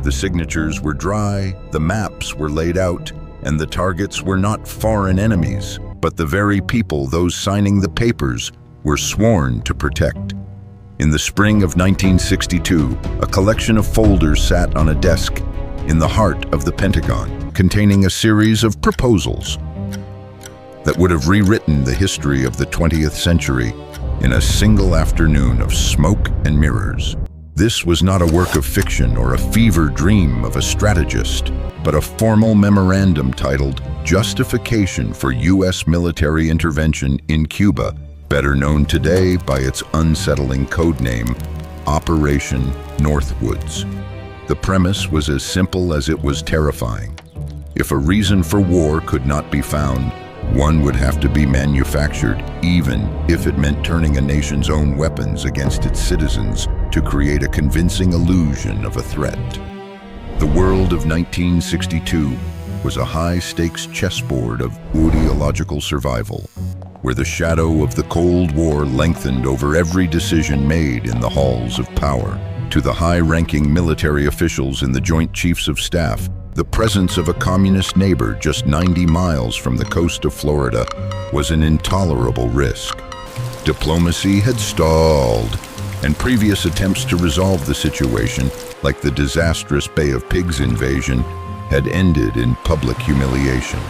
The signatures were dry, the maps were laid out, and the targets were not foreign enemies, but the very people those signing the papers were sworn to protect. In the spring of 1962, a collection of folders sat on a desk in the heart of the Pentagon, containing a series of proposals that would have rewritten the history of the 20th century in a single afternoon of smoke and mirrors. This was not a work of fiction or a fever dream of a strategist, but a formal memorandum titled Justification for U.S. Military Intervention in Cuba, better known today by its unsettling codename, Operation Northwoods. The premise was as simple as it was terrifying. If a reason for war could not be found, one would have to be manufactured, even if it meant turning a nation's own weapons against its citizens to create a convincing illusion of a threat. The world of 1962 was a high-stakes chessboard of ideological survival, where the shadow of the Cold War lengthened over every decision made in the halls of power. To the high-ranking military officials in the Joint Chiefs of Staff, the presence of a communist neighbor just 90 miles from the coast of Florida was an intolerable risk. Diplomacy had stalled, and previous attempts to resolve the situation, like the disastrous Bay of Pigs invasion, had ended in public humiliation.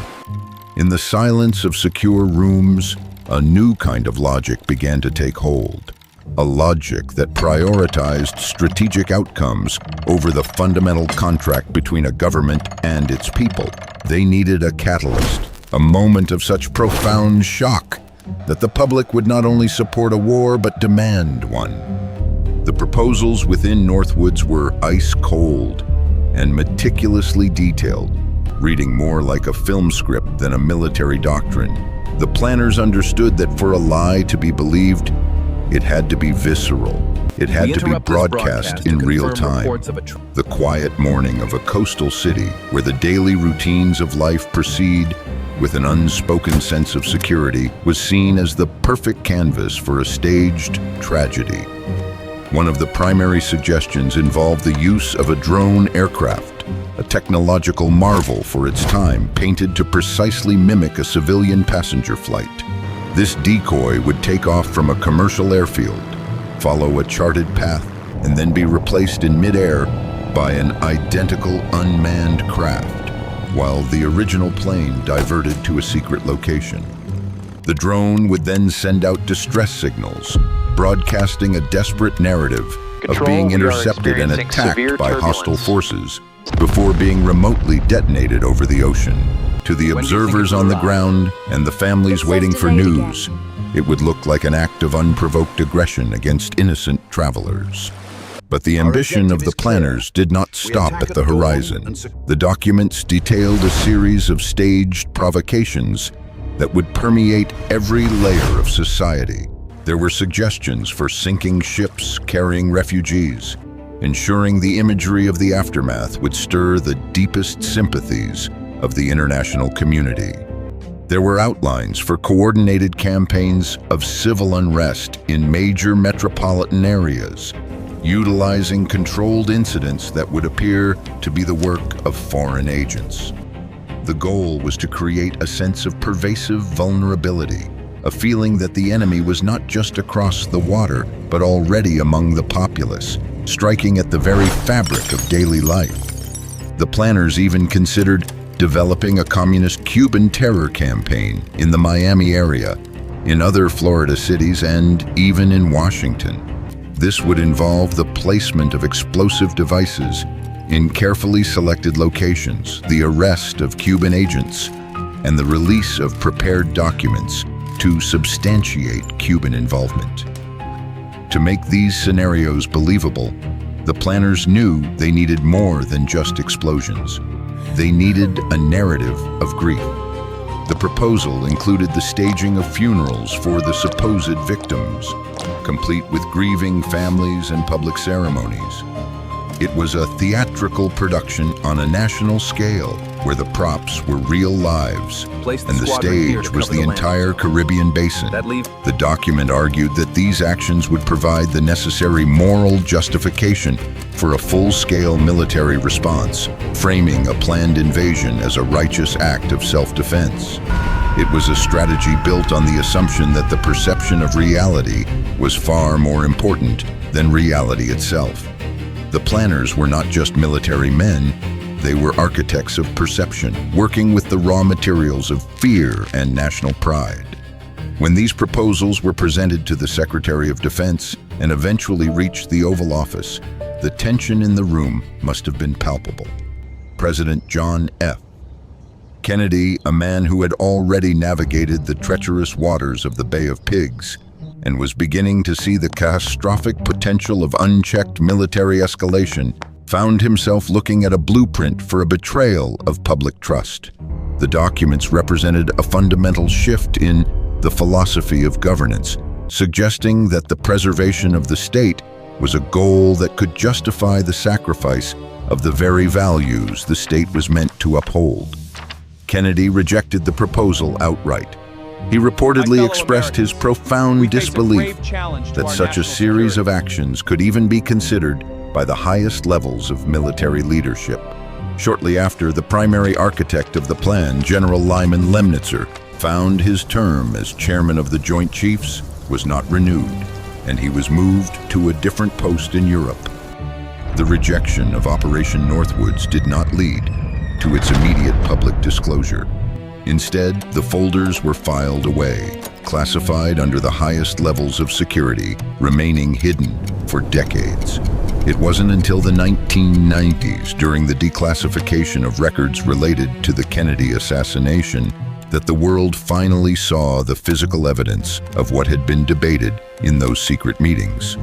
In the silence of secure rooms, a new kind of logic began to take hold. A logic that prioritized strategic outcomes over the fundamental contract between a government and its people. They needed a catalyst, a moment of such profound shock that the public would not only support a war but demand one. The proposals within Northwoods were ice cold and meticulously detailed, reading more like a film script than a military doctrine. The planners understood that for a lie to be believed, it had to be visceral. It had to be broadcast in real time. The quiet morning of a coastal city where the daily routines of life proceed with an unspoken sense of security was seen as the perfect canvas for a staged tragedy. One of the primary suggestions involved the use of a drone aircraft, a technological marvel for its time, painted to precisely mimic a civilian passenger flight. This decoy would take off from a commercial airfield, follow a charted path, and then be replaced in midair by an identical unmanned craft, while the original plane diverted to a secret location. The drone would then send out distress signals, broadcasting a desperate narrative of being intercepted and attacked by hostile forces before being remotely detonated over the ocean. To the observers on the ground and the families waiting for news, it would look like an act of unprovoked aggression against innocent travelers. But the ambition of the planners did not stop at the horizon. The documents detailed a series of staged provocations that would permeate every layer of society. There were suggestions for sinking ships carrying refugees, ensuring the imagery of the aftermath would stir the deepest sympathies of the international community. There were outlines for coordinated campaigns of civil unrest in major metropolitan areas, utilizing controlled incidents that would appear to be the work of foreign agents. The goal was to create a sense of pervasive vulnerability, a feeling that the enemy was not just across the water, but already among the populace, striking at the very fabric of daily life. The planners even considered developing a communist Cuban terror campaign in the Miami area, in other Florida cities, and even in Washington. This would involve the placement of explosive devices in carefully selected locations, the arrest of Cuban agents, and the release of prepared documents to substantiate Cuban involvement. To make these scenarios believable, the planners knew they needed more than just explosions. They needed a narrative of grief. The proposal included the staging of funerals for the supposed victims, complete with grieving families and public ceremonies. It was a theatrical production on a national scale where the props were real lives and the stage was the entire Caribbean basin. The document argued that these actions would provide the necessary moral justification for a full-scale military response, framing a planned invasion as a righteous act of self-defense. It was a strategy built on the assumption that the perception of reality was far more important than reality itself. The planners were not just military men, they were architects of perception, working with the raw materials of fear and national pride. When these proposals were presented to the Secretary of Defense and eventually reached the Oval Office, the tension in the room must have been palpable. President John F. Kennedy, a man who had already navigated the treacherous waters of the Bay of Pigs and was beginning to see the catastrophic potential of unchecked military escalation, found himself looking at a blueprint for a betrayal of public trust. The documents represented a fundamental shift in the philosophy of governance, suggesting that the preservation of the state was a goal that could justify the sacrifice of the very values the state was meant to uphold. Kennedy rejected the proposal outright. He reportedly expressed his profound disbelief that such a series of actions could even be considered by the highest levels of military leadership. Shortly after, the primary architect of the plan, General Lyman Lemnitzer, found his term as chairman of the Joint Chiefs was not renewed, and he was moved to a different post in Europe. The rejection of Operation Northwoods did not lead to its immediate public disclosure. Instead, the folders were filed away, classified under the highest levels of security, remaining hidden for decades. It wasn't until the 1990s, during the declassification of records related to the Kennedy assassination, that the world finally saw the physical evidence of what had been debated in those secret meetings.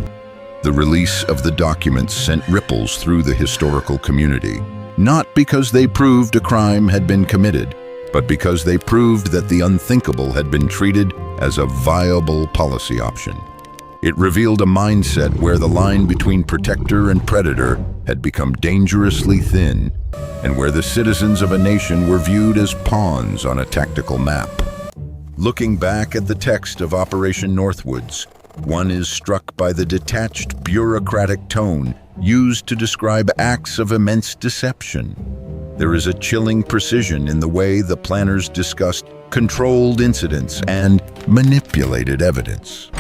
The release of the documents sent ripples through the historical community, not because they proved a crime had been committed, but because they proved that the unthinkable had been treated as a viable policy option. It revealed a mindset where the line between protector and predator had become dangerously thin, and where the citizens of a nation were viewed as pawns on a tactical map. Looking back at the text of Operation Northwoods, one is struck by the detached, bureaucratic tone used to describe acts of immense deception. There is a chilling precision in the way the planners discussed controlled incidents and manipulated evidence.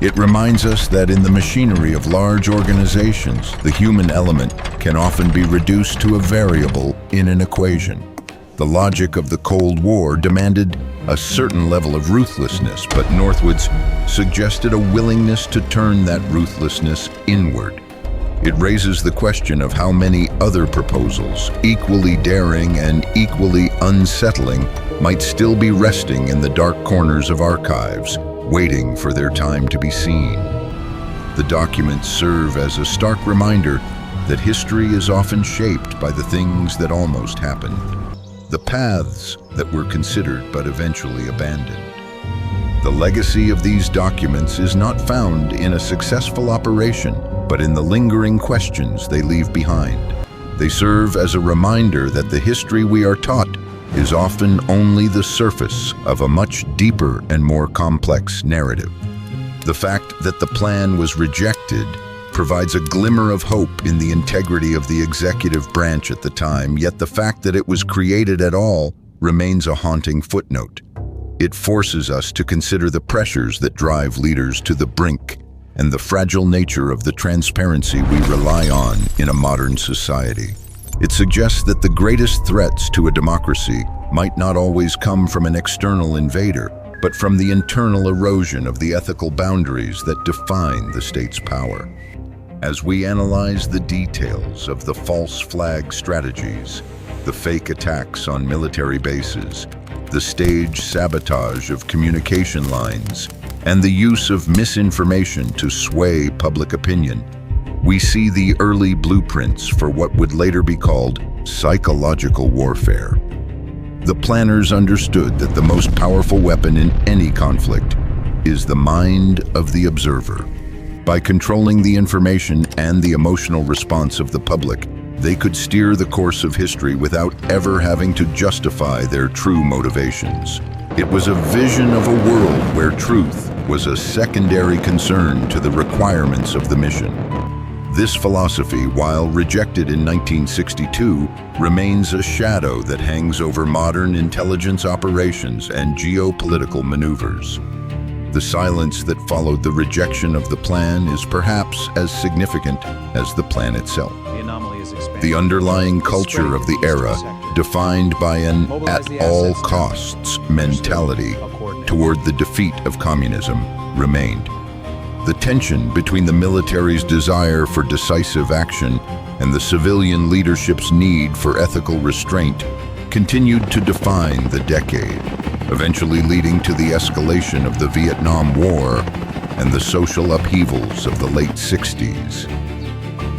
It reminds us that in the machinery of large organizations, the human element can often be reduced to a variable in an equation. The logic of the Cold War demanded a certain level of ruthlessness, but Northwoods suggested a willingness to turn that ruthlessness inward. It raises the question of how many other proposals, equally daring and equally unsettling, might still be resting in the dark corners of archives, waiting for their time to be seen. The documents serve as a stark reminder that history is often shaped by the things that almost happened, the paths that were considered but eventually abandoned. The legacy of these documents is not found in a successful operation, but in the lingering questions they leave behind. They serve as a reminder that the history we are taught is often only the surface of a much deeper and more complex narrative. The fact that the plan was rejected provides a glimmer of hope in the integrity of the executive branch at the time, yet the fact that it was created at all remains a haunting footnote. It forces us to consider the pressures that drive leaders to the brink and the fragile nature of the transparency we rely on in a modern society. It suggests that the greatest threats to a democracy might not always come from an external invader, but from the internal erosion of the ethical boundaries that define the state's power. As we analyze the details of the false flag strategies, the fake attacks on military bases, the staged sabotage of communication lines, and the use of misinformation to sway public opinion, we see the early blueprints for what would later be called psychological warfare. The planners understood that the most powerful weapon in any conflict is the mind of the observer. By controlling the information and the emotional response of the public, they could steer the course of history without ever having to justify their true motivations. It was a vision of a world where truth was a secondary concern to the requirements of the mission. This philosophy, while rejected in 1962, remains a shadow that hangs over modern intelligence operations and geopolitical maneuvers. The silence that followed the rejection of the plan is perhaps as significant as the plan itself. The underlying culture of the era, defined by an at-all-costs mentality toward the defeat of communism, remained. The tension between the military's desire for decisive action and the civilian leadership's need for ethical restraint continued to define the decade, eventually leading to the escalation of the Vietnam War and the social upheavals of the late 60s.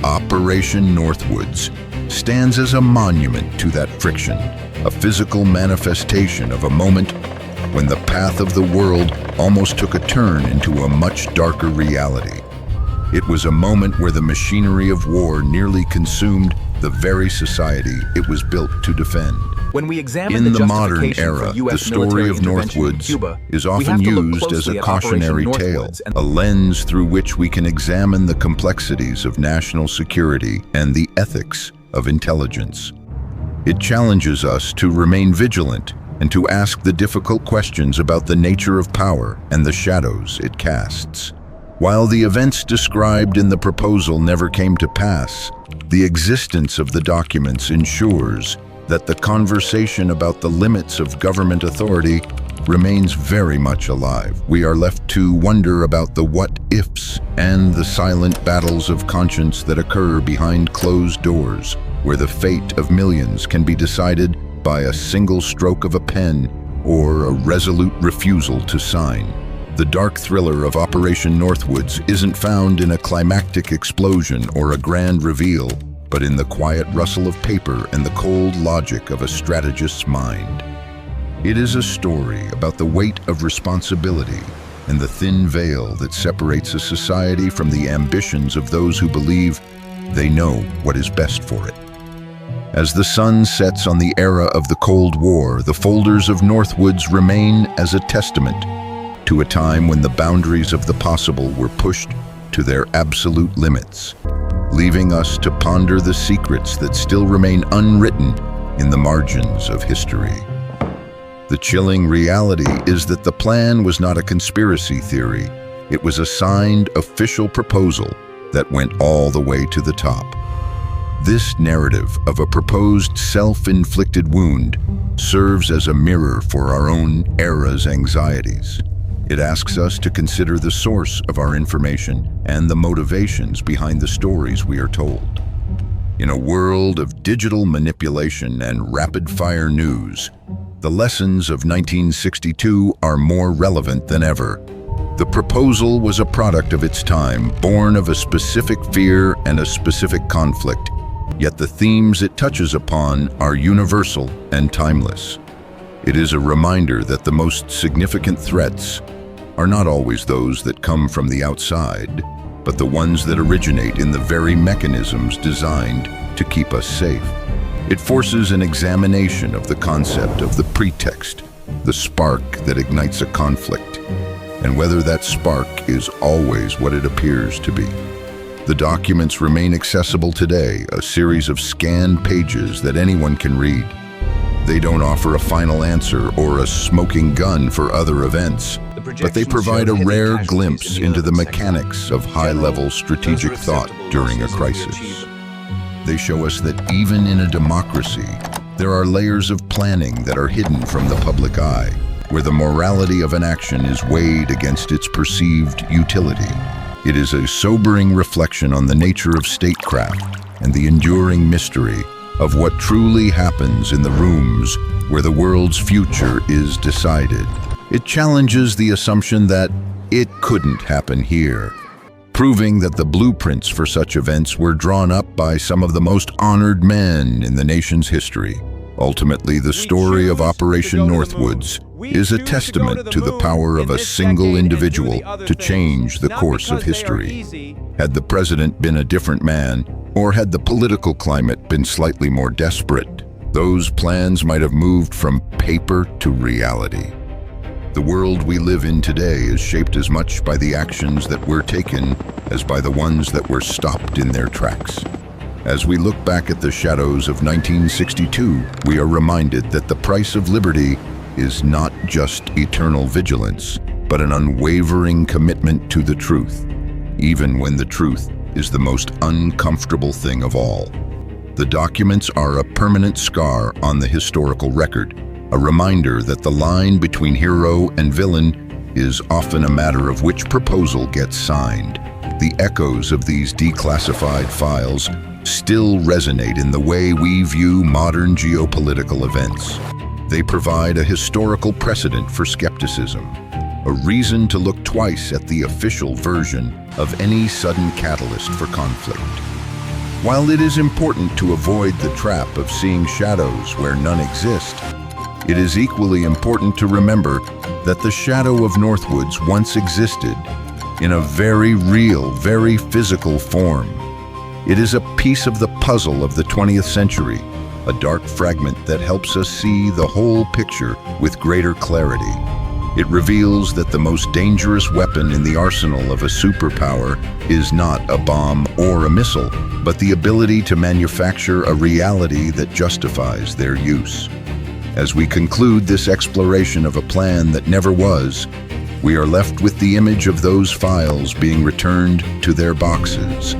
Operation Northwoods stands as a monument to that friction, a physical manifestation of a moment when the path of the world almost took a turn into a much darker reality. It was a moment where the machinery of war nearly consumed the very society it was built to defend. When we examine In the the modern justification era, for US the story military of intervention in Northwoods Cuba, is we often have to look used as closely a at Operation cautionary tale, Northwoods and a lens through which we can examine the complexities of national security and the ethics of intelligence. It challenges us to remain vigilant and to ask the difficult questions about the nature of power and the shadows it casts. While the events described in the proposal never came to pass, the existence of the documents ensures that the conversation about the limits of government authority remains very much alive. We are left to wonder about the what-ifs and the silent battles of conscience that occur behind closed doors, where the fate of millions can be decided by a single stroke of a pen or a resolute refusal to sign. The dark thriller of Operation Northwoods isn't found in a climactic explosion or a grand reveal, but in the quiet rustle of paper and the cold logic of a strategist's mind. It is a story about the weight of responsibility and the thin veil that separates a society from the ambitions of those who believe they know what is best for it. As the sun sets on the era of the Cold War, the folders of Northwoods remain as a testament to a time when the boundaries of the possible were pushed to their absolute limits, leaving us to ponder the secrets that still remain unwritten in the margins of history. The chilling reality is that the plan was not a conspiracy theory. It was a signed official proposal that went all the way to the top. This narrative of a proposed self-inflicted wound serves as a mirror for our own era's anxieties. It asks us to consider the source of our information and the motivations behind the stories we are told. In a world of digital manipulation and rapid-fire news, the lessons of 1962 are more relevant than ever. The proposal was a product of its time, born of a specific fear and a specific conflict, yet the themes it touches upon are universal and timeless. It is a reminder that the most significant threats are not always those that come from the outside, but the ones that originate in the very mechanisms designed to keep us safe. It forces an examination of the concept of the pretext, the spark that ignites a conflict, and whether that spark is always what it appears to be. The documents remain accessible today, a series of scanned pages that anyone can read. They don't offer a final answer or a smoking gun for other events, but they provide a rare glimpse into the mechanics of high-level strategic thought during a crisis. They show us that even in a democracy, there are layers of planning that are hidden from the public eye, where the morality of an action is weighed against its perceived utility. It is a sobering reflection on the nature of statecraft and the enduring mystery of what truly happens in the rooms where the world's future is decided. It challenges the assumption that it couldn't happen here, proving that the blueprints for such events were drawn up by some of the most honored men in the nation's history. Ultimately, the story of Operation Northwoods is a testament to the power of a single individual to change the course of history. Had the president been a different man, or had the political climate been slightly more desperate, those plans might have moved from paper to reality. The world we live in today is shaped as much by the actions that were taken as by the ones that were stopped in their tracks. As we look back at the shadows of 1962, we are reminded that the price of liberty is not just eternal vigilance, but an unwavering commitment to the truth, even when the truth is the most uncomfortable thing of all. The documents are a permanent scar on the historical record, a reminder that the line between hero and villain is often a matter of which proposal gets signed. The echoes of these declassified files still resonate in the way we view modern geopolitical events. They provide a historical precedent for skepticism, a reason to look twice at the official version of any sudden catalyst for conflict. While it is important to avoid the trap of seeing shadows where none exist, it is equally important to remember that the shadow of Northwoods once existed in a very real, very physical form. It is a piece of the puzzle of the 20th century, a dark fragment that helps us see the whole picture with greater clarity. It reveals that the most dangerous weapon in the arsenal of a superpower is not a bomb or a missile, but the ability to manufacture a reality that justifies their use. As we conclude this exploration of a plan that never was, we are left with the image of those files being returned to their boxes,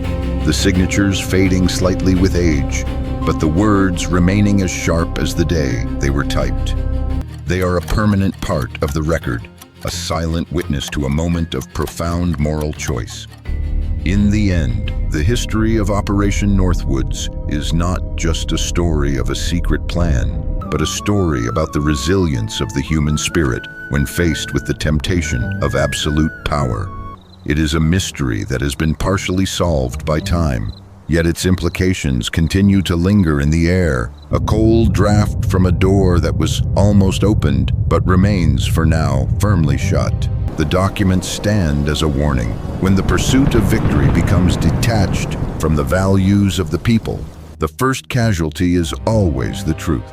the signatures fading slightly with age, but the words remaining as sharp as the day they were typed. They are a permanent part of the record, a silent witness to a moment of profound moral choice. In the end, the history of Operation Northwoods is not just a story of a secret plan, but a story about the resilience of the human spirit when faced with the temptation of absolute power. It is a mystery that has been partially solved by time, yet its implications continue to linger in the air, a cold draft from a door that was almost opened but remains for now firmly shut. The documents stand as a warning. When the pursuit of victory becomes detached from the values of the people, the first casualty is always the truth.